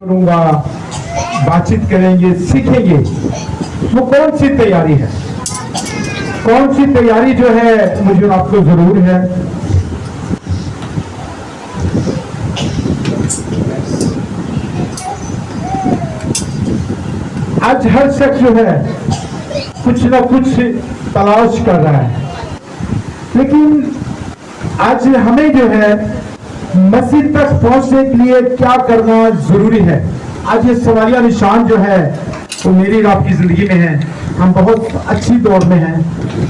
करूंगा, बातचीत करेंगे, सीखेंगे। वो कौन सी तैयारी है, कौन सी तैयारी जो है मुझे आपको जरूर है। आज हर शख्स जो है कुछ ना कुछ तलाश कर रहा है, लेकिन आज हमें जो है मस्जिद तक पहुंचने के लिए क्या करना जरूरी है। आज ये सवालिया निशान जो है वो मेरी और आपकी जिंदगी में है। हम बहुत अच्छी दौर में हैं,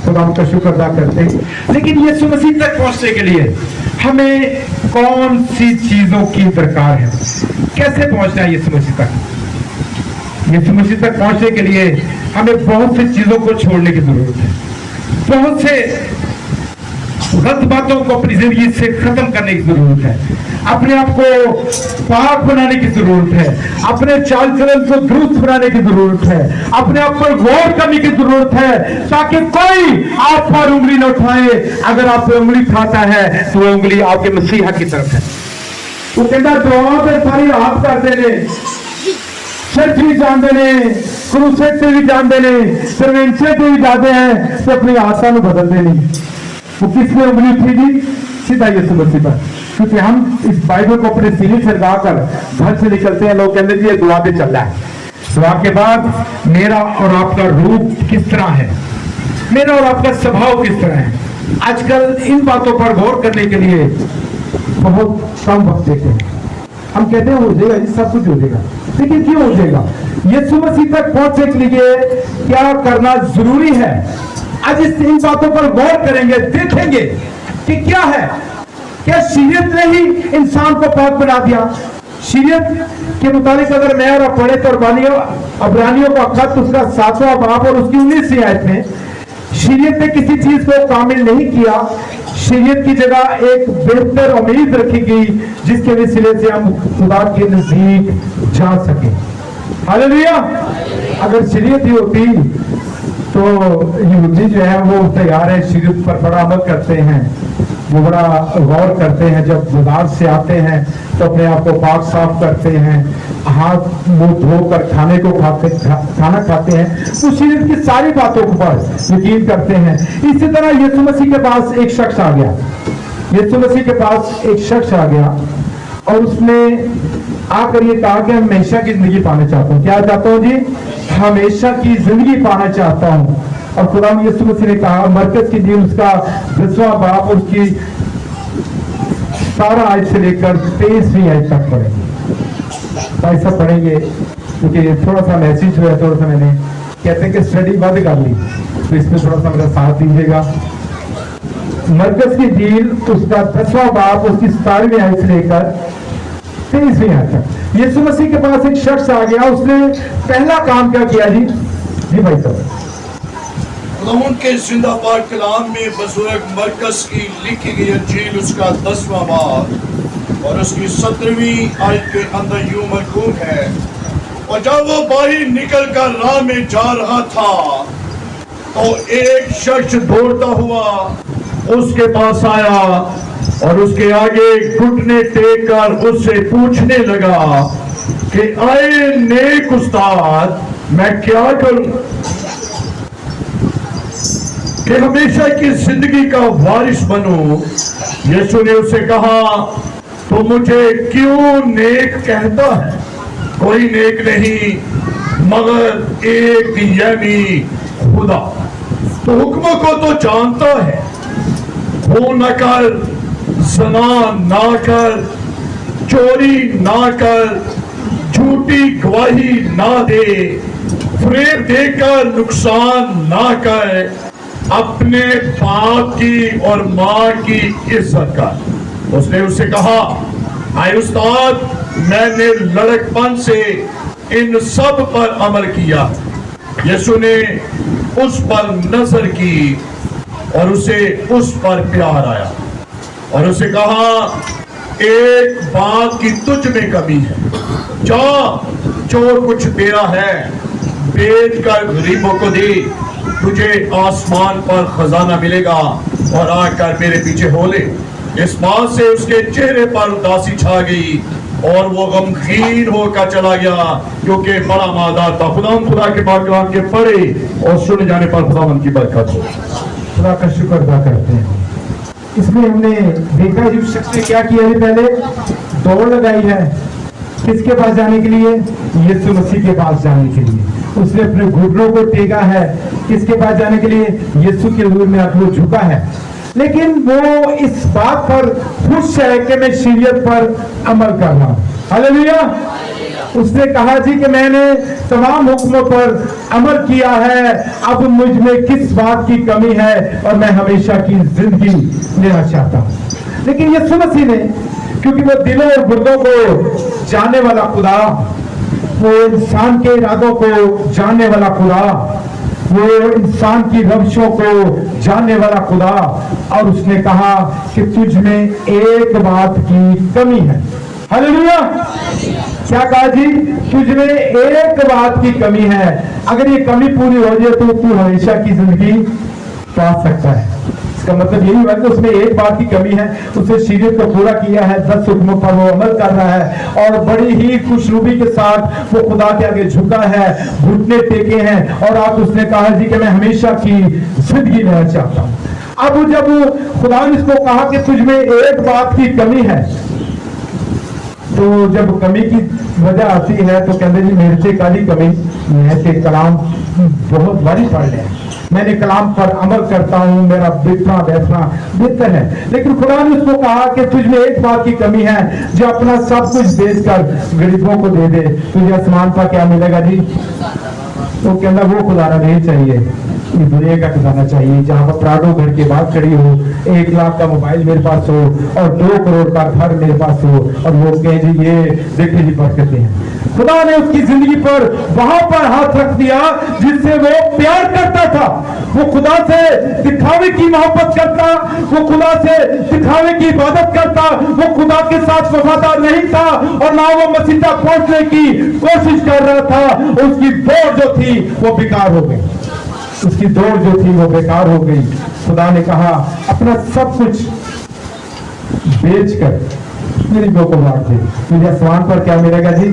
खुदा का शुक्र अदा करते हैं, लेकिन यीशु मसीह तक पहुंचने के लिए हमें कौन सी चीजों की दरकार है, कैसे पहुंचना है यीशु मसीह तक। यीशु मसीह तक पहुंचने के लिए हमें बहुत सी चीजों को छोड़ने की जरूरत है, बहुत से गलत बातों को अपनी जिंदगी से खत्म करने की जरूरत है, अपने आप को पाक बनाने की जरूरत है, अपने चाल चलन को दुरुस्त बनाने की जरूरत है, अपने आप पर गौर करने की जरूरत है, ताकि कोई आप पर उंगली न उठाए। अगर आप पर उंगली उठाता है तो वो उंगली आपके मसीहा की तरफ है। वो कहता दुआ पे सारी हाथ कर देने, चर्च भी जान देने, क्रूसेड से भी जान देने, सर्वेंसे से भी जाते हैं तो अपनी आशा में बदल देनी। वो किसने उंगली उठेगी? सीधा यीशु मसीह पर। क्योंकि हम इस बाइबल को अपने सीने से लगाकर घर से निकलते हैं, लोग कहते हैं ये दुआ पे चल रहा है। दुआ के बाद मेरा और आपका रूप किस तरह है, मेरा और आपका स्वभाव किस तरह है। आजकल इन बातों पर गौर करने के लिए बहुत कम वक्त देते हैं। हम कहते हैं हो जाएगा जी, सब कुछ हो जाएगा, लेकिन क्यों हो जाएगा? यीशु मसीह तक पहुंचने के लिए क्या करना जरूरी है। आज इन बातों पर गौर करेंगे, देखेंगे कि क्या है, क्या शरीयत ने ही इंसान को पाक बना दिया। शरीयत के मुताबिक अगर मैं और आप पढ़े तो अब्रानियों का खत उसका 7वां बाब और उसकी 19वीं आयत में शरीयत ने किसी चीज को कामिल नहीं किया। शरीयत की जगह एक बेहतर उम्मीद रखी गई जिसके वसीले से हम खुदा के नजदीक जा सके। हालेलुया। अगर शरीयत ही होती तो यहूदी जो है वो तैयार है, शरीयत पर बड़ा अमल करते हैं, वो बड़ा गौर करते हैं। जब बाजार से आते हैं तो अपने आप को पाक साफ करते हैं, हाथ मुंह धोकर खाना खाते हैं, तो शरीयत की सारी बातों पर यकीन करते हैं। इसी तरह यीशु मसीह के पास एक शख्स आ गया, यीशु मसीह के पास एक शख्स आ गया और उसने आकर ये कहा कि हम हमेशा की जिंदगी पाना चाहता हूँ। क्या चाहता हूँ जी? हमेशा की जिंदगी पाना चाहता हूँ। और खुदा यीशु मसीह ने कहा, मरकज की दीन उसका 10वां बाब और उसकी 17 आयत से लेकर 23वीं आयत तक पढ़ेंगे। ऐसा पढ़ेंगे क्योंकि थोड़ा सा मैसेज हुआ, थोड़ा सा मैंने कहते हैं कि स्टडी बंद कर ली, तो इसमें थोड़ा सा मेरा साथ दीजिएगा। मरकज की दीन उसका 10वां बाब उसकी 17वीं आयत से लेकर 23वीं आयत तक। यीशु मसीह के पास एक शख्स आ गया, उसने पहला काम क्या किया जी? जी भाई साहब, के जिंदाबाद कलाम में बुजुर्ग मरकज की लिखी गई इंजील उसका 10वां बाब और उसकी 17वीं आयत के अंदर यूं मरकूब है, और जब वो बाहर निकल कर राह में जा रहा था तो एक शख्स दौड़ता हुआ उसके पास आया और उसके आगे घुटने टेक कर उससे पूछने लगा कि आए नेक उस्ताद, मैं क्या करूं कि हमेशा की जिंदगी का वारिस बनूं। यीशु ने उससे कहा, तो मुझे क्यों नेक कहता है? कोई नेक नहीं मगर एक यानी खुदा। तो हुक्मों को तो जानता है, खून न कर, ज़ना ना कर, चोरी ना कर, झूठी गवाही ना दे, फरेब देकर नुकसान ना कर, अपने बाप की और माँ की इज्जत कर। उसने उससे कहा, आए उस्ताद, मैंने लड़कपन से इन सब पर अमल किया। यीशु ने उस पर नजर की और उसे उस पर प्यार आया और उसे कहा, एक बात की तुझ में कमी है, जा जो कुछ तेरा है बेच कर गरीबों को दे, तुझे आसमान पर खजाना मिलेगा और आकर मेरे पीछे हो ले। इस बात से उसके चेहरे पर उदासी छा गई اور وہ غمگین ہو کر چلا گیا کیونکہ بڑا مادہ تھا. خدا کے پاک کلام کے پڑھے اور سنے جانے پر خداوند کی برکت ہو. خدا کا شکر ادا کرتے ہیں. اس میں ہم نے دیکھا جس شخص نے کیا کیا ہے, پہلے دوڑ لگائی ہے کس کے پاس جانے کے لیے؟ یسوع مسیح کے پاس جانے کے لیے. اس نے اپنے گھٹنوں کو ٹیکا ہے کس کے پاس جانے کے لیے؟ یسوع کے حضور میں وہ جھکا ہے. لیکن وہ اس بات پر خوش ہے کہ میں شریعت پر عمل کر رہا ہوں. ہاللیلویا. اس نے کہا جی کہ میں نے تمام حکموں پر عمل کیا ہے, اب مجھ میں کس بات کی کمی ہے اور میں ہمیشہ کی زندگی لینا چاہتا ہوں. لیکن یسوع مسیح نے, کیونکہ وہ دلوں اور گردوں کو جاننے والا خدا, وہ انسان کے ارادوں کو جاننے والا خدا, وہ انسان کی روشوں کو جاننے والا خدا, اور اس نے کہا کہ تجھ میں ایک بات کی کمی ہے. ہاللیلویا. کیا کہا جی؟ تجھ میں ایک بات کی کمی ہے. اگر یہ کمی پوری ہو جائے تو تو ہمیشہ کی زندگی پا سکتا ہے. اس کا مطلب یہی ہوا کہ اس میں ایک بات کی کمی ہے. اس نے شریعت کو پورا کیا ہے, 10 حکموں پر وہ عمل کر رہا ہے اور بڑی ہی خوشروبی کے ساتھ وہ خدا کے آگے جھکا ہے, گھٹنے ٹیکے ہیں, اور آپ اس نے کہا جی کہ میں ہمیشہ کی زندگی لینا چاہتا ہوں. اب جب خدا نے اس کو کہا کہ تجھ میں ایک بات کی کمی ہے, تو جب کمی کی وجہ آتی ہے تو کہتے جی میرے سے کالی کمی, میں سے کلام بہت باری پڑھ لیا, میں نے کلام پر عمل کرتا ہوں, میرا بیٹھنا بیٹھنا بہتر ہے. لیکن خدا نے اس کو کہا کہ تجھ میں ایک بات کی کمی ہے, جو اپنا سب کچھ بیچ کر غریبوں کو دے دے, تجھے آسمان پر کیا ملے گا جی؟ تو کہنا وہ خزانہ نہیں چاہیے, دنیا کا خزانہ چاہیے جہاں پر پراڈو گھر کی بات کھڑی ہو, 1 لاکھ کا موبائل میرے پاس ہو اور 2 کروڑ کا گھر میرے پاس ہو, اور لوگ کہیں جی یہ دیکھیں جی برکتیں ہیں. خدا نے اس کی زندگی پر وہاں پر ہاتھ رکھ دیا جس سے وہ پیار کرتا تھا. وہ خدا سے دکھاوے کی محبت کرتا, وہ خدا سے دکھاوے کی عبادت کرتا, وہ خدا کے ساتھ وفادار نہیں تھا, اور نہ وہ مسیح تک پہنچنے کی کوشش کر رہا تھا. اس کی دوڑ جو تھی وہ بیکار ہو گئی, اس کی دوڑ جو تھی وہ بیکار ہو گئی. خدا نے کہا اپنا سب کچھ بیچ کر غریبوں کو بانٹ دے, تجھے آسمان پر کیا ملے گا جی؟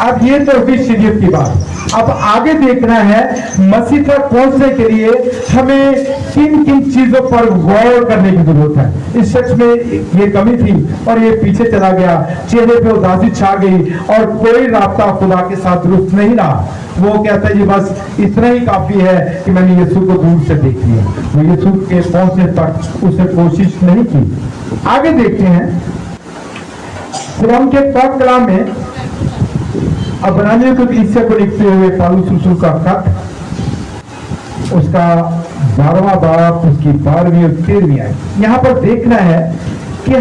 اب یہ تو بھی شریعت کی بات. اب آگے دیکھنا ہے مسیح تک پہنچنے کے لیے ہمیں کن کن چیزوں پر غور کرنے کی ضرورت ہے. اس شخص میں یہ کمی تھی اور یہ پیچھے چلا گیا, چہرے پہ اداسی چھا گئی اور کوئی رابطہ خدا کے ساتھ درست نہیں رہا. وہ کہتا ہے جی بس اتنا ہی کافی ہے کہ میں نے یسوع کو دور سے دیکھ لیا. وہ یسوع کے پہنچنے تک اس نے کوشش نہیں کی. آگے دیکھتے ہیں قرآن کے پاک کلام میں عبرانیوں کو کلیسیا کو لکھتے ہوئے پالوس رسول کا خط, اس کا 12واں باب, اس کی 12ویں اور 13ویں آیت. یہاں پر دیکھنا ہے کہ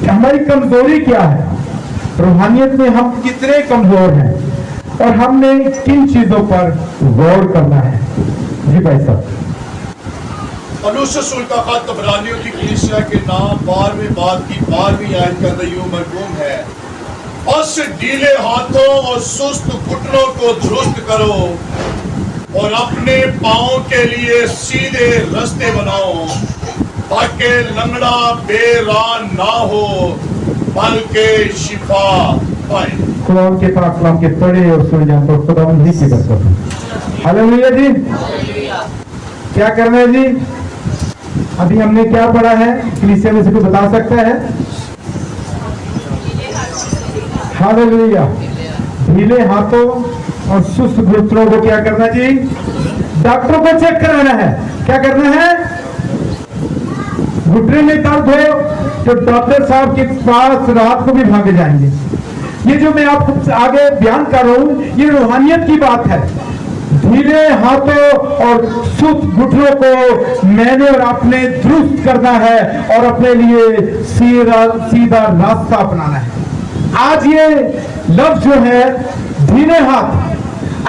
ہماری کمزوری کیا ہے, روحانیت میں ہم کتنے کمزور ہیں اور ہم نے کن چیزوں پر غور کرنا ہے. جی بھائی صاحب. پالوس رسول کا خط عبرانیوں کی کلیسیا کے نام 12ویں باب کی 12ویں آیت کا یوں مرقوم ہے, بس ڈھیلے ہاتھوں اور سست گھٹنوں کو درست کرو اور اپنے پاؤں کے لیے سیدھے رستے بناؤ, تاکہ لنگڑا بے راہ نہ ہو بلکہ شفا پائے. قرآن کے پاک کلام کے پڑھے اور سن جان پر خدا انہی کی برکت ہو. ہاللیلویا جی. کیا کرنا ہے جی؟ ابھی ہم نے کیا پڑھا ہے, کلیسیا میں سے کوئی بتا سکتا ہے؟ ہاللیلویا. ڈھیلے ہاتھوں اور سست گھٹنوں کو کیا کرنا جی؟ ڈاکٹر کو چیک کرانا ہے. کیا کرنا ہے؟ گھٹنے میں درد ہو تو ڈاکٹر صاحب کے پاس رات کو بھی بھاگے جائیں گے. یہ جو میں آپ کو آگے بیان کر رہا ہوں یہ روحانیت کی بات ہے. ڈھیلے ہاتھوں اور سست گھٹنوں کو میں نے اور آپ نے درست کرنا ہے اور اپنے لیے سیدھا راستہ اپنانا ہے. آج یہ لفظ جو ہے ڈھیلے ہاتھ,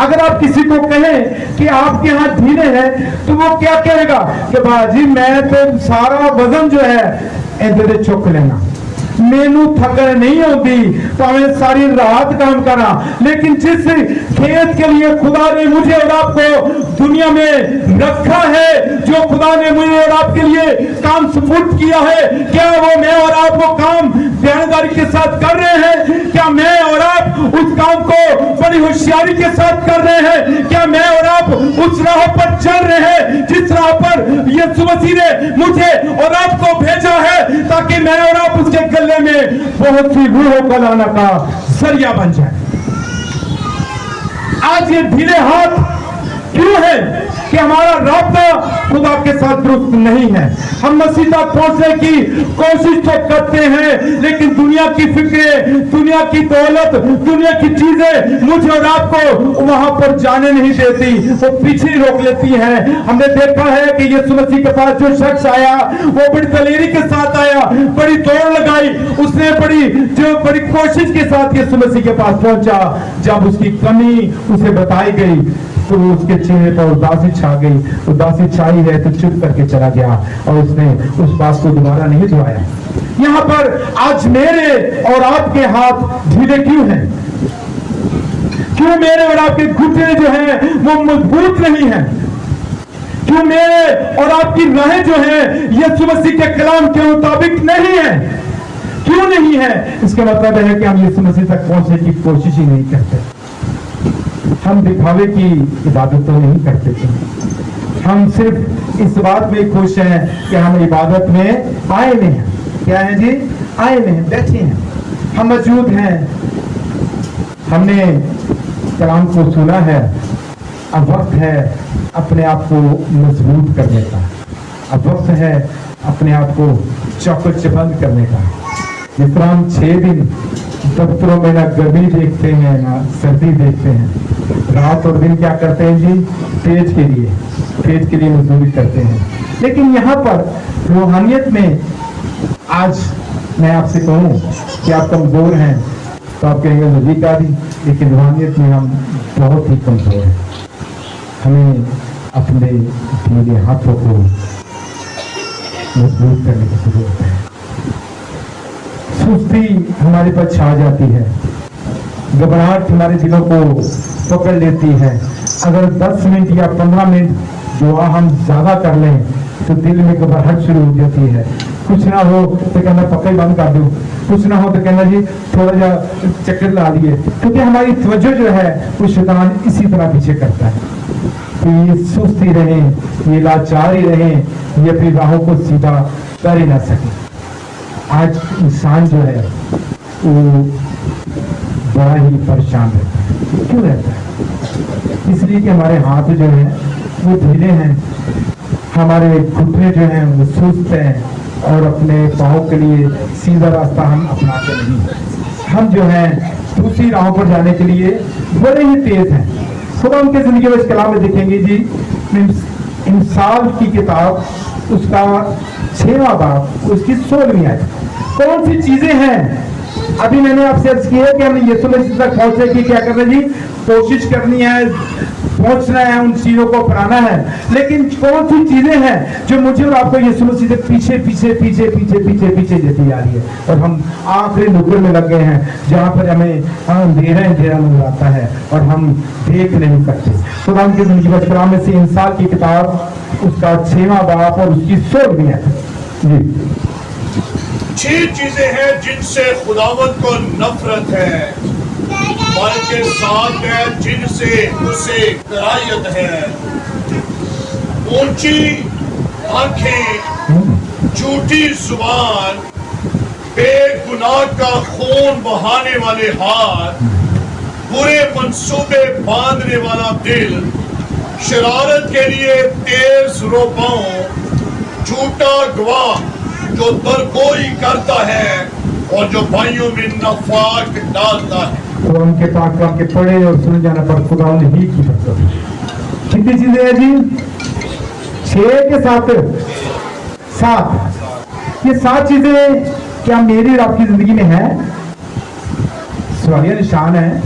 اگر آپ کسی کو کہیں کہ آپ کے ہاتھ ڈھیلے ہیں تو وہ کیا کہے گا کہ باجی میں تو سارا وزن جو ہے ادھر چک لینا, मैनू थकन नहीं होती, भावें सारी रात काम करा, लेकिन जिस खेत के लिए खुदा ने मुझे और आपको दुनिया में रखा है, जो खुदा ने मुझे और आपके लिए काम सुपुर्द किया है, क्या वो मैं और आप वो काम ध्यानदारी के साथ कर रहे हैं? क्या मैं और आप उस काम को बड़ी होशियारी के साथ कर रहे हैं? क्या मैं और आप उस राह पर चल रहे हैं जिस राह पर यीशु मसीह ने मुझे और आपको भेजा है, ताकि मैं और आप उसके गले में बहुत सी रूहों को लाने का जरिया बन जाए? आज ये ढीले हाथ क्यों है कि हमारा रास्ता खुदा के साथ दुरुस्त नहीं है। हम मसीह तक पहुंचने की कोशिश तो करते हैं, लेकिन दुनिया की फिक्रें, दुनिया की दौलत, दुनिया की चीजें मुझे और आपको वहां पर जाने नहीं देती, वो पीछे रोक लेती हैं। हमने देखा है कि यीशु मसीह के पास जो शख्स आया, वो बड़ी दलेरी के साथ आया, बड़ी दौड़ लगाई, उसने बड़ी कोशिश के साथ यीशु मसीह के पास पहुंचा। जब उसकी कमी उसे बताई गई तो उसके चेहरे पर उदासी छा गई। उदासी छाई है तो चुप करके चला गया और उसने उस बात को दोबारा नहीं दोहराया। यहाँ पर आज मेरे और आपके हाथ ढीले क्यों हैं? क्यों मेरे और आपके घुटने जो हैं वो मजबूत नहीं हैं? क्यों मेरे और आपकी राहें जो हैं यीशु मसीह के कलाम के मुताबिक नहीं है? क्यों नहीं है? इसका मतलब है कि हम यीशु मसीह तक पहुंचने की कोशिश ही नहीं करते। हम दिखावे की इबादत तो नहीं करते थे, हम सिर्फ इस बात में खुश हैं कि हम इबादत में आए हुए हैं। क्या है जी? आए हुए हैं, बैठे हैं, हम मौजूद हैं, हमने कलाम को सुना है। अब वक्त है अपने आप को मजबूत करने का, अब वक्त है अपने आप को चौकट चबंद करने का। जिस तरह हम 6 दिन दफ्तरों में ना गर्मी देखते हैं ना सर्दी देखते हैं, रात और दिन क्या करते हैं जी? पेट के लिए मजदूरी करते हैं। लेकिन यहाँ पर रूहानियत में आज मैं आपसे कहूँ कि आप कमजोर हैं तो आप कहेंगे नबी कारी, लेकिन रूहानियत में हम बहुत ही कमजोर हैं। हमें अपने ढीले हाथों को मजबूत करने की जरूरत है। सुस्ती हमारे पर छा जाती है, घबराहट हमारे दिलों को पकड़ लेती है। अगर 10 मिनट या 15 मिनट दुआ हम ज्यादा कर लें तो दिल में घबराहट शुरू हो जाती है। कुछ ना हो तो कहना पक्का ही बंद कर दो, कुछ ना हो तो कहना जी थोड़ा जा चक्कर ला लिए, क्योंकि हमारी तवज्जो जो है वो शैतान इसी तरह पीछे करता है। तो ये सुस्ती रहें, ये लाचारी रहें, ये अपनी राहों को सीधा कर ही ना सके। आज इंसान जो है वो बड़ा ही परेशान रहता है। क्यों रहता है? इसलिए कि हमारे हाथ जो हैं वो ढीले हैं, हमारे घुटने जो हैं वो सुस्त हैं और अपने पाँव के लिए सीधा रास्ता हम अपनाते नहीं। हम जो हैं दूसरी राहों पर जाने के लिए बड़े ही तेज हैं। खुदा उनके जिंदगी में इस कलाम में देखेंगे जी, इंसाल की किताब उसका 6वां बाब उसकी 16वीं आयत। कौन सी चीजें हैं? अभी मैंने आपसे अर्ज किया कि हमें यीशु मसीह तक पहुंचने की क्या करना जी? कोशिश करनी है, पहुंचना है, उन चीजों को अपनाना है। लेकिन कौन सी चीजें हैं जो मुझे और आपको यीशु मसीह से पीछे पीछे पीछे पीछे पीछे पीछे देती जा रही है, और हम आखिरी नुक्कड़ में लग गए हैं जहां पर हमें अंधेरा नजर आता है और हम देख नहीं सकते। खुदा की जिंदगी में कलाम में से इंसान की किताब उसका 6वां बाब और उसकी 16वीं आयत जी। 6 चीजें हैं जिनसे खुदावंद को नफरत है, बल्कि 7 है जिनसे उसे करायत है। ऊंची आंखें, झूठी जुबान, बेगुनाह का खून बहाने वाले हाथ, बुरे मंसूबे बांधने वाला दिल, शरारत के लिए तेज रो पांव, झूठा गवाह जो दरगोई करता है और जो भाइयों में नफाक डालता है। तो उनके पाक के पढ़े और सुन जाने पर खुदा ही की मतलब कितनी चीजें हैं जी? 6 के 7 ये 7 चीजें क्या मेरी और आपकी जिंदगी में है? सवालिया निशान है।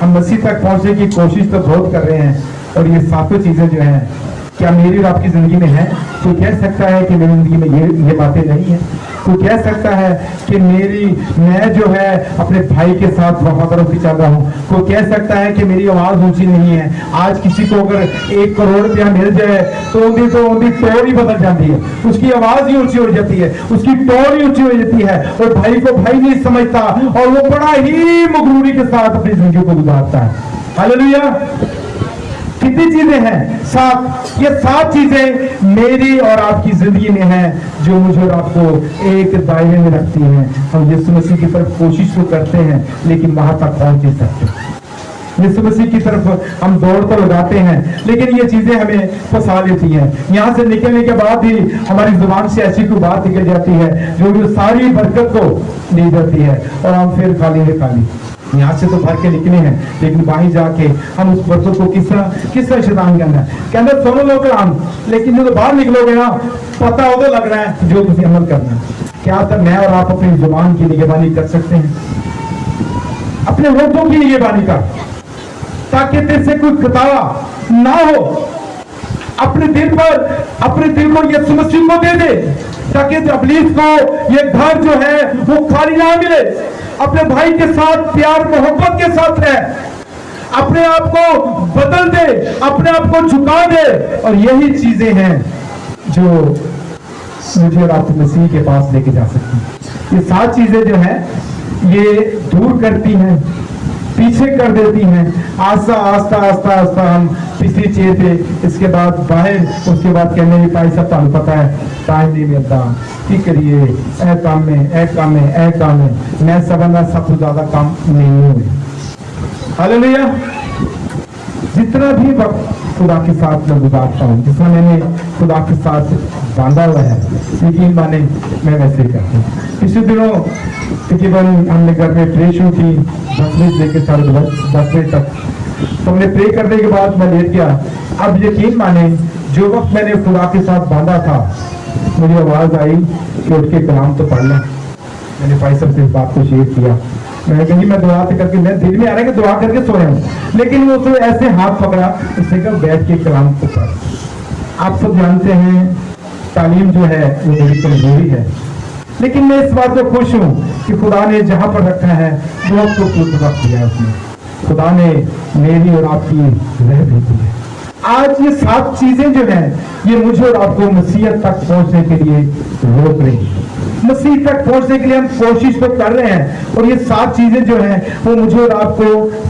हम मसीह तक पहुंचने की कोशिश तो बहुत कर रहे हैं, और ये 7 चीजें जो हैं क्या मेरी और आपकी जिंदगी में है? तो कह सकता है कि मेरी जिंदगी में ये बातें नहीं है? कोई कह सकता है कि मैं जो है अपने भाई के साथ वफादारों की चल रहा हूँ। कोई कह सकता है कि मेरी आवाज ऊंची नहीं है। आज किसी को अगर 1 करोड़ रुपया मिल जाए तो उनकी टोर ही बदल जाती है, उसकी आवाज ही ऊंची हो जाती है, उसकी टोर ही ऊंची हो जाती है, और भाई को भाई नहीं समझता, और वो बड़ा ही मगरूरी के साथ अपनी जिंदगी को गुजारता है। हालेलुया। कितनी चीजें हैं? 7। ये 7 चीजें मेरी और आपकी जिंदगी में हैं जो मुझे और आपको एक दायरे में रखती हैं। हम यीशु मसीह की तरफ कोशिश तो करते हैं लेकिन वहां तक पहुंच नहीं सकते। यीशु मसीह की तरफ हम दौड़ तो लगाते हैं लेकिन ये चीजें हमें फंसा लेती हैं। यहाँ से निकलने के बाद ही हमारी जुबान से ऐसी कोई बात निकल जाती है जो सारी बरकत को ले जाती है और हम फिर खाली यहाँ से तो भर के निकले हैं लेकिन बाहर जाके हम उस बरकत को किस तरह शैतान के अंदर सुनो लो कलाम, लेकिन जो बाहर निकलोगे ना पता हो तो लग रहा है जो तुम अमल करना है। क्या तक मैं और आप अपनी जुबान की निगरानी कर सकते हैं? अपने होठों की निगरानी कर, ताकि तेरे से कोई खतरा ना हो। अपने दिल को यीशु मसीह को दे दे ताकि इब्लीस को ये घर जो है वो खाली ना मिले। अपने भाई के साथ प्यार मोहब्बत के साथ रहे, अपने आप को बदल दे, अपने आप को झुका दे, और यही चीजें हैं जो मुझे और आपको मसीह के पास लेके जा सकती हैं। ये 7 चीजें जो हैं ये दूर करती हैं, पीछे कर देती हैं। आस्ता हम पिछली चीज पे, इसके बाद बाहर, उसके बाद कहने की भाई सब तुम पता है टाइम नहीं मिलता, की करिए, ए काम में मैं सबसे ज्यादा काम नहीं हुए। हालेलुया। जितना भी वक्त खुदा के साथ मैं गुजारता हूँ, जितना मैंने खुदा के साथ बांधा हुआ है, यकीन माने मैं वैसे ही करता हूँ। पिछले दिनों तकरीबन हमने घर में प्रे शुरू की 10 बजे से लेकर 10:30 बजे तक। तो हमने प्रे करने के बाद मैं लेट गया। अब यकीन माने जो वक्त मैंने खुदा के साथ बांधा था, मुझे आवाज आई कि उठ के कलाम तो पढ़ लें। मैंने भाई साहब से इस बात को शेयर किया। मैं कहीं मैं दुआ करके, मैं दिल में आ रहा है कि दुआ करके सोया हूँ, लेकिन वो तो ऐसे हाथ पकड़ा, उसने कहा बैठ के कलाम को पढ़। आप सब जानते हैं तालीम जो है वो बड़ी कमजोरी है, लेकिन मैं इस बात को खुश हूँ कि खुदा ने जहाँ पर रखा है बहुत खूबसूरत वक्त दिया है। उसने खुदा ने मेरी और आपकी रह भी दी है। आज ये 7 चीजें जो हैं ये मुझे और आपको मसीहत तक पहुंचने के लिए रोक रही है। मसीह तक पहुंचने के लिए हम कोशिश तो कर रहे हैं, और ये 7 चीजें जो हैं वो मुझे और आपको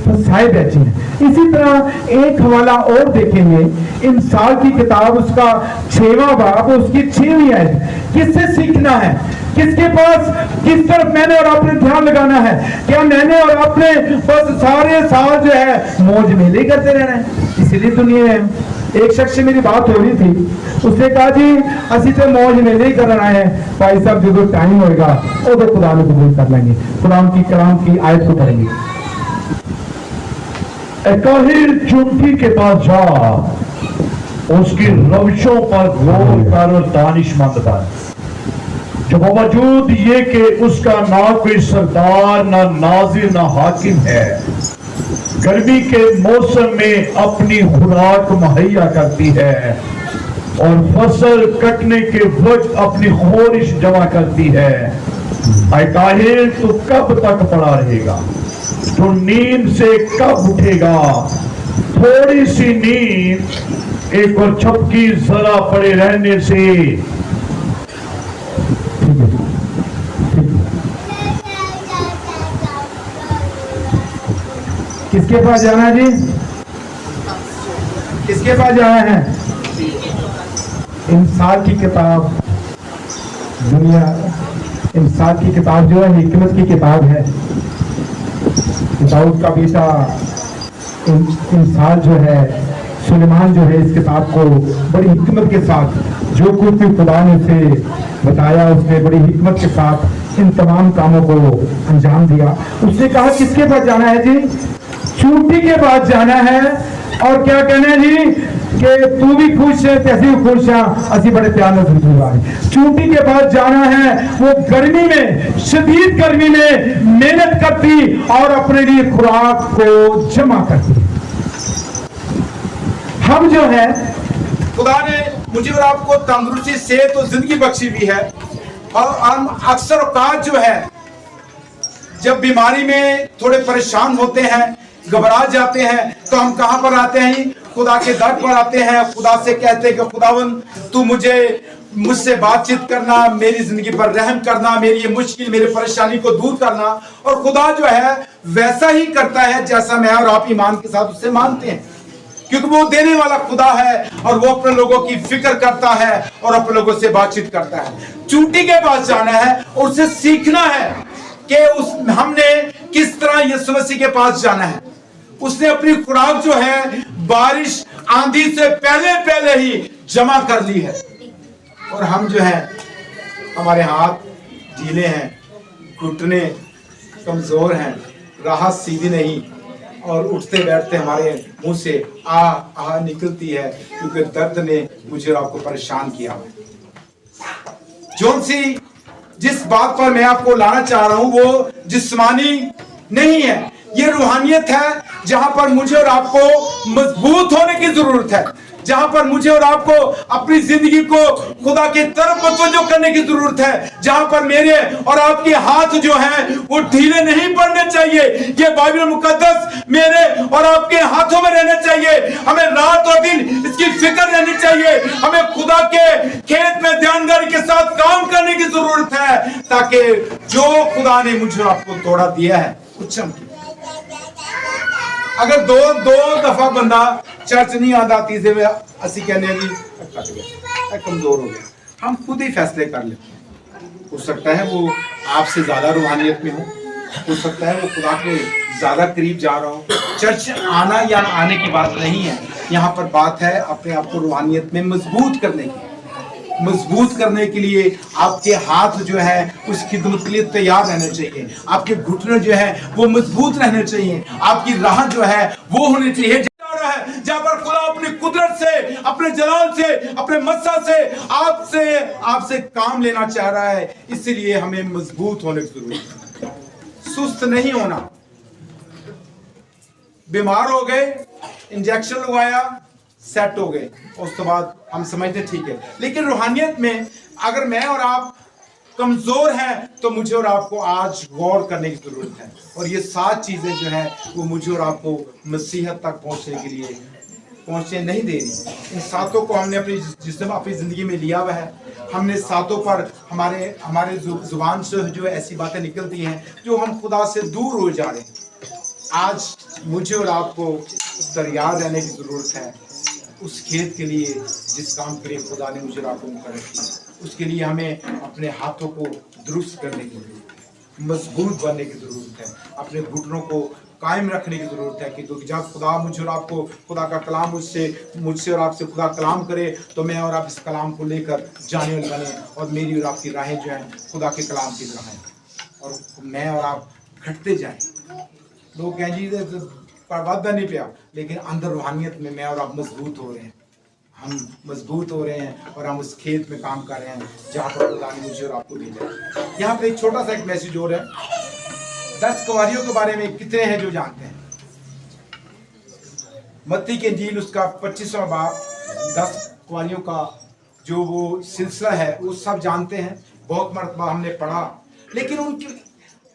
फंसाए बैठी हैं। इसी तरह एक हवाला और देखेंगे, इंसाल की किताब उसका 6वां बाब, उसकी 6वीं आयत। किससे सीखना है? किसके पास, किस तरफ मैंने और आपने ध्यान लगाना है? क्या मैंने और आपने बस सारे साल जो है मौज मेले करते रहना है? इसीलिए दुनिया में एक शख्स से मेरी बात हो रही थी, उसने कहा जी असी तो मौज मेले ही करना है, भाई साहब जो टाइम होगा वो तो खुदा में कबूल कर लेंगे, खुदा की कलाम की आयत को पढ़ेंगे। काहिर चुंकी के पास जा, उसकी रविशों पर गौर कर और दानिशमंद बन, जो बावजूद ये कि उसका ना कोई सरदार, ना नाजिर, ना हाकिम है, गर्मी के मौसम में अपनी खुराक मुहैया करती है और फसल कटने के वक्त अपनी खोरिश जमा करती है। ऐ काहिर, तू कब तक पड़ा रहेगा? तू नींद से कब उठेगा? थोड़ी सी नींद एक और झपकी जरा पड़े रहने से किसके पास जाना है जी? किसके पास जाना है? इंसान की किताब, दुनिया इंसान की किताब जो है हिकमत की किताब है। दाऊद का बेटा इंसान जो है, सुलेमान जो है, इस किताब को बड़ी हिकमत के साथ, जो कुछ भी खुदा ने उसे बताया, उसने बड़ी हिकमत के साथ इन तमाम कामों को अंजाम दिया। उसने कहा किसके पास जाना है जी? चूंटी के पास जाना है। और क्या कहना है जी कि तू भी खुश है, तैसे भी खुश है, असी बड़े प्यार में चूंटी के पास जाना है। वो गर्मी में, शदीद गर्मी में मेहनत करती और अपने लिए खुराक को जमा करती। हम जो है, खुदा ने मुझे और आपको तंदुरुस्ती, सेहत और जिंदगी बख्शी हुई है, और हम अक्सर औकात जो है जब बीमारी में थोड़े परेशान होते हैं, घबरा जाते हैं, तो हम कहां पर आते हैं? खुदा के दर पर आते हैं। खुदा से कहते हैं कि खुदावन तू मुझसे बातचीत करना, मेरी जिंदगी पर रहम करना, मेरी ये मुश्किल, मेरी परेशानी को दूर करना। और खुदा जो है वैसा ही करता है जैसा मैं और आप ईमान के साथ उससे मानते हैं, क्योंकि वो देने वाला खुदा है और वो अपने लोगों की फिक्र करता है और अपने लोगों से बातचीत करता है। चूंटी के पास जाना है और उससे सीखना है कि हमने किस तरह यीशु मसीह के पास जाना है। उसने अपनी खुराक जो है बारिश आंधी से पहले ही जमा कर ली है, और हम जो है हमारे हाथ ढीले हैं, घुटने कमजोर हैं, राह सीधी नहीं, और उठते बैठते हमारे मुंह से आ निकलती है, क्योंकि दर्द ने मुझे और आपको परेशान किया है। जोन सी जिस बात पर मैं आपको लाना चाह रहा हूं वो जिस्मानी नहीं है, ये रूहानियत है, जहां पर मुझे और आपको मजबूत होने की जरूरत है, जहां पर मुझे और आपको अपनी जिंदगी को खुदा की तरफ मुतवज्जो करने की जरूरत है, जहां पर मेरे और आपके हाथ जो हैं वो ढीले नहीं पड़ने चाहिए। ये बाइबल मुकद्दस मेरे और आपके हाथों में रहना चाहिए। हमें रात और दिन इसकी फिक्र रहनी चाहिए। हमें खुदा के खेत में ध्यानदारी के साथ काम करने की जरूरत है, ताकि जो खुदा ने मुझे और आपको तोड़ा दिया है कुछ चमके। अगर दो दफा बंदा चर्च नहीं आता, तीसरे में असी कहने जी कट गया, कमजोर हो गया, हम खुद ही फैसले कर लेते हैं। हो सकता है वो आपसे ज्यादा रूहानियत में हो सकता है वो खुदा के ज्यादा करीब जा रहा हो। चर्च आना या आने की बात नहीं है, यहाँ पर बात है अपने आप को रूहानियत में मजबूत करने की। मजबूत करने के लिए आपके हाथ जो है उस खिदमत के लिए तैयार रहने चाहिए, आपके घुटने जो है वो मजबूत रहने चाहिए, आपकी राह जो है वो होनी चाहिए जहाँ पर खुदा अपनी कुदरत से, अपने जलाल से, अपने मस्सा से आपसे काम लेना चाह रहा है। इसलिए हमें मजबूत होने की जरूरत है, सुस्त नहीं होना। बीमार हो गए, इंजेक्शन लगवाया, सेट हो गए, उसके बाद हम समझते ठीक है। लेकिन रूहानियत में अगर मैं और आप कमजोर हैं तो मुझे और आपको आज गौर करने की जरूरत है, और ये 7 चीजें जो है वो मुझे और आपको मसीहत तक पहुंचने नहीं दे रही। इन 7 को हमने अपनी जिंदगी में लिया हुआ है। हमने 7 पर हमारे जुबान से जो ऐसी बातें निकलती हैं जो हम खुदा से दूर हो जा रहे हैं। आज मुझे और आपको तैयार रहने की जरूरत है उस खेत के लिए जिस काम के लिए खुदा ने मुझे और आपको मुकर्रर किया। उसके लिए हमें अपने हाथों को दुरुस्त करने की जरूरत है, मजबूत बनने की जरूरत है, अपने घुटनों को कायम रखने की जरूरत है, क्योंकि जब खुदा मुझे और आपको खुदा का कलाम मुझसे और आपसे खुदा कलाम करे तो मैं और आप इस कलाम को लेकर जाने वाले बने, और मेरी और आपकी राहें जो हैं खुदा के कलाम की तरह हैं, और मैं और आप घटते जाएं। लोग कहें जी पर वादा नहीं पिया, लेकिन अंदर रूहानियत में मैं और आप मजबूत हो रहे हैं, हम मजबूत हो रहे हैं, और हम उस खेत में काम कर रहे हैं जहाँ पर खुदा ने मुझे और आपको भेजा है। यहाँ पे एक छोटा सा एक मैसेज और है। 10 कुंवारियों के बारे में कितने हैं जो जानते हैं? मत्ती की इंजील उसका 25वां बाब 10 कुंवारियों का जो वो सिलसिला है वो सब जानते हैं, बहुत मरतबा हमने पढ़ा। लेकिन उनकी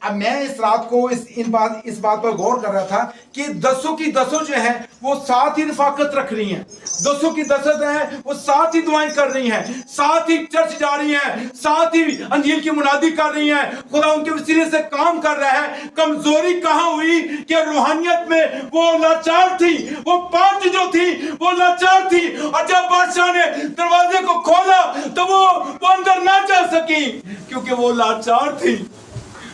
अब मैं इस रात को इस बात पर गौर कर रहा था कि 10 की 10 जो है वो साथ ही रफाकत रख रही हैं, 10 की 10 है वो साथ ही दुआएं कर रही हैं, साथ ही चर्च जा रही हैं, साथ ही अंजील की मुनादी कर रही हैं। खुदा उनके वसीले से काम कर रहा है। कमजोरी कहाँ हुई कि रूहानियत में वो लाचार थी, वो 5 जो थी वो लाचार थी, और जब बादशाह ने दरवाजे को खोला तो वो अंदर ना जा सकी क्योंकि वो लाचार थी।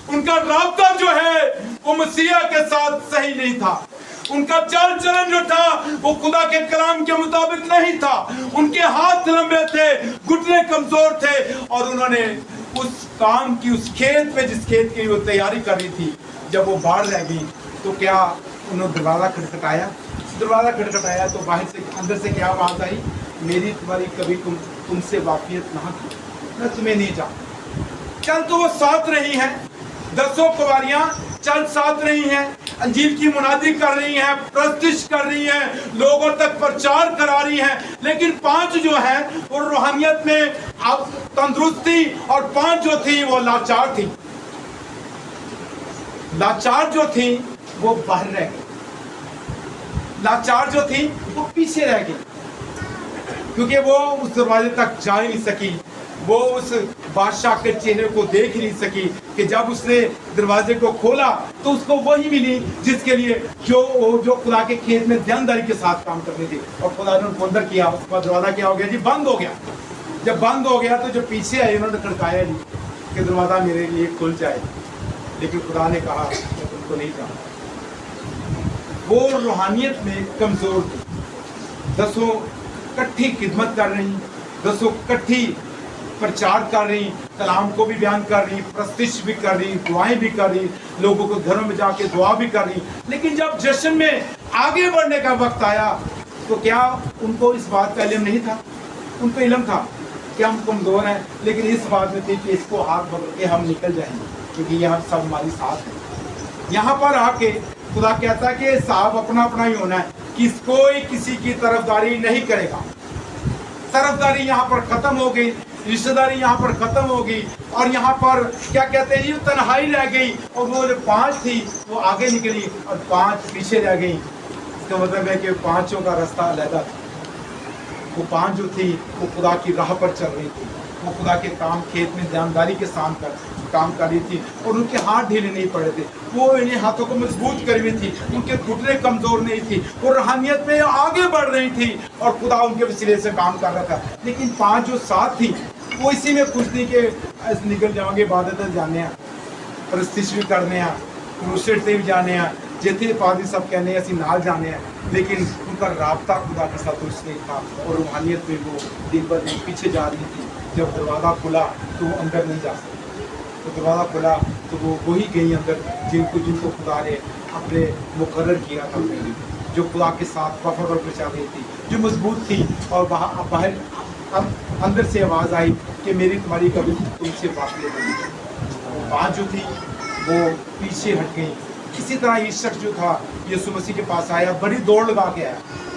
उनका राब्ता जो है वो मसीहा के साथ सही नहीं था, उनका चाल चलन जो था वो खुदा के कलाम के मुताबिक नहीं था, उनके हाथ लंबे थे, घुटने कमजोर थे, और उन्होंने उस काम की उस खेत में जिस खेत की वो तैयारी कर रही थी, जब वो बाढ़ रह गई तो क्या उन्होंने दरवाजा खटखटाया तो बाहर से अंदर से क्या बात आई? मेरी तुम्हारी कभी तुमसे वाकियत ना थी, मैं तुम्हें नहीं जानता। चल तो वो साथ रही हैं, 10 कुंवारियां चल साथ रही हैं, अंजील की मुनादी कर रही हैं, प्रस्तिश कर रही हैं, लोगों तक प्रचार करा रही हैं, लेकिन 5 जो हैं वो रूहानियत में अब तंदुरुस्त थी और 5 जो थी वो लाचार थी। लाचार जो थी वो बाहर रह गई, लाचार जो थी वो पीछे रह गई, क्योंकि वो उस दरवाजे तक जा ही नहीं सकी, वो उस बादशाह के चेहरे को देख ही नहीं सकी कि जब उसने दरवाजे को खोला तो उसको वही मिली जिसके लिए जो खुदा के खेत में ध्यानदारी के साथ काम करनी थी। और खुदा ने उनको अंदर किया, उसका दरवाजा क्या हो गया जी, बंद हो गया। जब बंद हो गया तो जो पीछे आए उन्होंने खड़काया नहीं कि दरवाजा मेरे लिए खुल जाए, लेकिन खुदा ने कहा कि तुमको नहीं जाना। वो रूहानियत में कमजोर थी, 10 इकट्ठी खिदमत कर रही, 10 इकट्ठी प्रचार कर रही, कलाम को भी बयान कर रही, प्रस्तिश भी कर रही, दुआएं भी कर रही, लोगों को घरों में जाके दुआ भी कर रही, लेकिन जब जश्न में आगे बढ़ने का वक्त आया तो क्या उनको इस बात का इल्म नहीं था? उनको इल्म था कि हम कमजोर हैं, लेकिन इस बात में थी कि इसको हाथ पकड़ के हम निकल जाएंगे, क्योंकि यहाँ सब हमारी साथ है। यहाँ पर आके खुदा कहता है कि साहब अपना अपना ही होना है, कोई किसी की तरफदारी नहीं करेगा। तरफदारी यहाँ पर खत्म हो गई, रिश्तेदारी यहाँ पर खत्म हो गई, और यहाँ पर क्या कहते हैं, ये तन्हाई रह गई, और वो जो 5 थी वो आगे निकली और 5 पीछे रह गई। इसका मतलब है कि 5 का रास्ता अलग था। वो 5 जो थी वो खुदा की राह पर चल रही थी, वो खुदा के काम खेत में ईमानदारी के साथ काम कर रही थी, और उनके हाथ ढीले नहीं पड़े थे, वो इन्हें हाथों को मजबूत कर रही थी, उनके घुटने कमजोर नहीं थी, वो रूहानियत में आगे बढ़ रही थी और खुदा उनके वसीले से काम कर रहा था। लेकिन 5 जो साथ थी वो इसी में खुश थी कि निकल जाओगे, इबादत जाने, प्रस्तिश भी करने, क्रूसेड से भी जाने, जितने पादी सब कहने असी नाल जाने, लेकिन उनका राब्ता खुदा के साथ उसने था, और रूहानियत में वो दिन ब दिन पीछे जा रही थी। जब दरवाज़ा खुला तो वो अंदर नहीं जा सकती, तो दरवाज़ा खुला तो वो वही गई अंदर जिनको खुदा ने अपने मुकर्रर किया था, जो खुदा के साथ वफादार पर चल रही थी, जो मजबूत थी। और बाहर अंदर से आवाज़ आई कि मेरी तुम्हारी कभी तुमसे फासले नहीं। 5 जो थी वो पीछे हट गई। इसी तरह ये शख्स जो था यीशु मसीह के पास आया, बड़ी दौड़ लगा के आया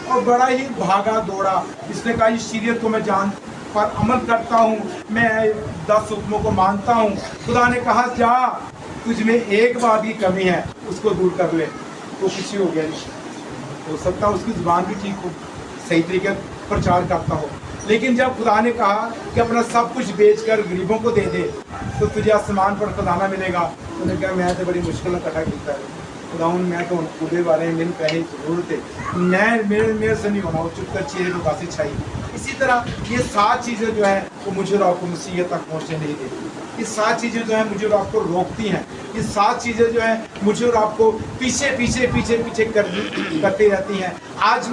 और बड़ा ही भागा दौड़ा। इसने कहा इस शरीयत को मैं जान पर अमल करता हूँ, मैं 10 हुक्मों को मानता हूँ। खुदा ने कहा जा, तुझ में एक बात की कमी है, उसको दूर कर ले। तो पीछे हो गया। हो सकता है उसकी ज़ुबान भी ठीक हो, सही तरीके प्रचार करता हो, लेकिन जब खुदा ने कहा कि अपना सब कुछ बेचकर गरीबों को दे दे तो तुझे आसमान पर खजाना मिलेगा, उन्होंने कहा मैं तो बड़ी मुश्किल इकट्ठा किया है खुदाउन, मैं तो पूरे बारे में मेरी पैसे जरूरत है, मैं मेरे से नहीं होना, वो चुपकर चेहरे को कासी चाहिए। इसी तरह ये 7 चीज़ें जो है वो मुझे और आपको मसीह तक पहुँचने नहीं देती। ये 7 चीज़ें जो है मुझे और आपको रोकती हैं। ये 7 चीज़ें जो है मुझे और आपको पीछे करती रहती हैं। आज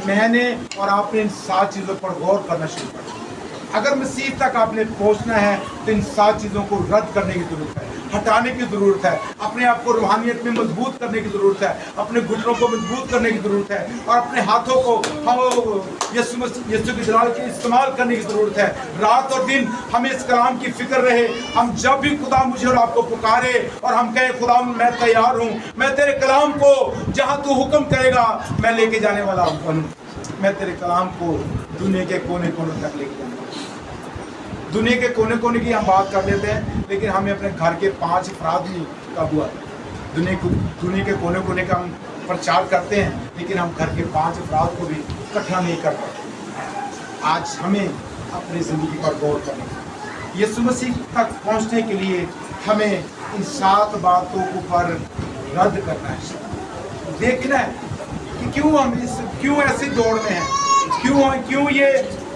मैंने और आपने इन 7 चीज़ों पर गौर करना शुरू कर दिया। अगर मसीह तक आपने पहुंचना है तो इन 7 चीज़ों को रद्द करने की ज़रूरत है, हटाने की ज़रूरत है, अपने आप को रूहानियत में मजबूत करने की ज़रूरत है, अपने घुटनों को मजबूत करने की ज़रूरत है, और अपने हाथों को यीशु के जलाल के इस्तेमाल करने की ज़रूरत है। रात और दिन हमें इस कलाम की फिक्र रहे। हम जब भी खुदा मुझे और आपको पुकारे और हम कहें खुदा मैं तैयार हूँ, मैं तेरे कलाम को जहाँ तू हुक्म करेगा मैं लेके जाने वाला हूँ, मैं तेरे कलाम को दुनिया के कोने कोने तक लेके जाऊँगा। दुनिया के कोने कोने की हम बात कर लेते हैं, लेकिन हमें अपने घर के 5 अफराद नहीं काबू आते। दुनिया के कोने कोने का हम प्रचार करते हैं, लेकिन हम घर के 5 अफराद को भी इकट्ठा नहीं कर पाते। आज हमें अपनी ज़िंदगी पर गौर करना है। यीशु मसीह तक पहुंचने के लिए हमें इन 7 बातों को पर रद्द करना है, देखना है कि क्यों ऐसी दौड़ में है,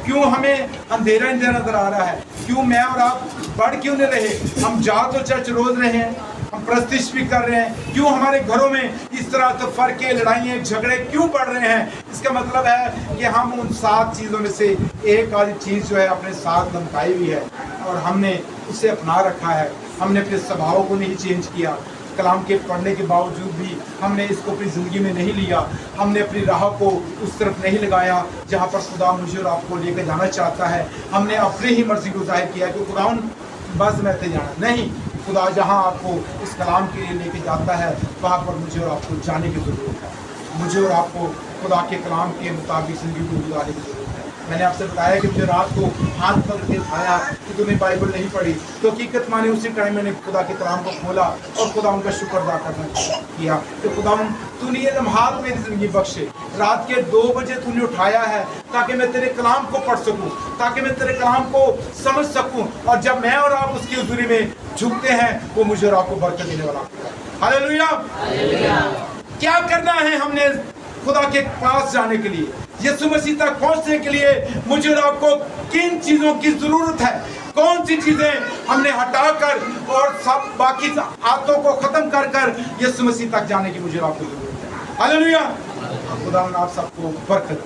क्यों हमें अंधेरा नजर आ रहा है, क्यों मैं और आप बढ़ क्यों नहीं रहे, हम जा तो चर्च रोज रहे हैं, हम प्रस्तिश भी कर रहे हैं, क्यों हमारे घरों में इस तरह तो फर्के लड़ाइयाँ झगड़े क्यों बढ़ रहे हैं। इसका मतलब है कि हम उन 7 चीज़ों में से एक आधी चीज़ जो है अपने साथ लमकाई हुई है और हमने उसे अपना रखा है। हमने अपने स्वभाव को नहीं चेंज किया, कलाम के पढ़ने के बावजूद भी हमने इसको अपनी ज़िंदगी में नहीं लिया, हमने अपनी राह को उस तरफ नहीं लगाया जहाँ पर खुदा मुझे और आपको लेकर जाना चाहता है। हमने अपनी ही मर्ज़ी को जाहिर किया कि खुदा बस मैं ते जाना नहीं, खुदा जहाँ आपको इस कलाम के लिए लेके जाता है वहाँ पर मुझे और आपको जाने की ज़रूरत है। मुझे और आपको खुदा के कलाम के मुताबिक ज़िंदगी को गुजारने की ज़रूरत है। मैंने आपसे बताया कि मुझे रात को हाथ पकड़ के उठाया कि तूने बाइबल नहीं पढ़ी, तो हकीकत माने उसी टाइम मैंने खुदा के कलाम को खोला और खुदा उनका शुक्र अदा करना किया कि खुदा तूने ये लम्हात मेरी जिंदगी बख्शे, रात के 2 बजे तूने उठाया है ताकि मैं तेरे कलाम को पढ़ सकूं, ताकि मैं तेरे कलाम को समझ सकूं, और जब मैं और आप उसकी हुजूरी में झुकते हैं वो मुझे और आपको बरकत देने वाला है। हालेलुया। क्या करना है हमने खुदा के पास जाने के लिए, यीशु मसीह तक पहुंचने के लिए मुझे और आपको किन चीजों की जरूरत है, कौन सी चीजें हमने हटाकर और सब बाकी आदतों को खत्म कर कर यीशु मसीह तक जाने की मुझे और आपको जरूरत है। हालेलुया। खुदा आप सबको बरकत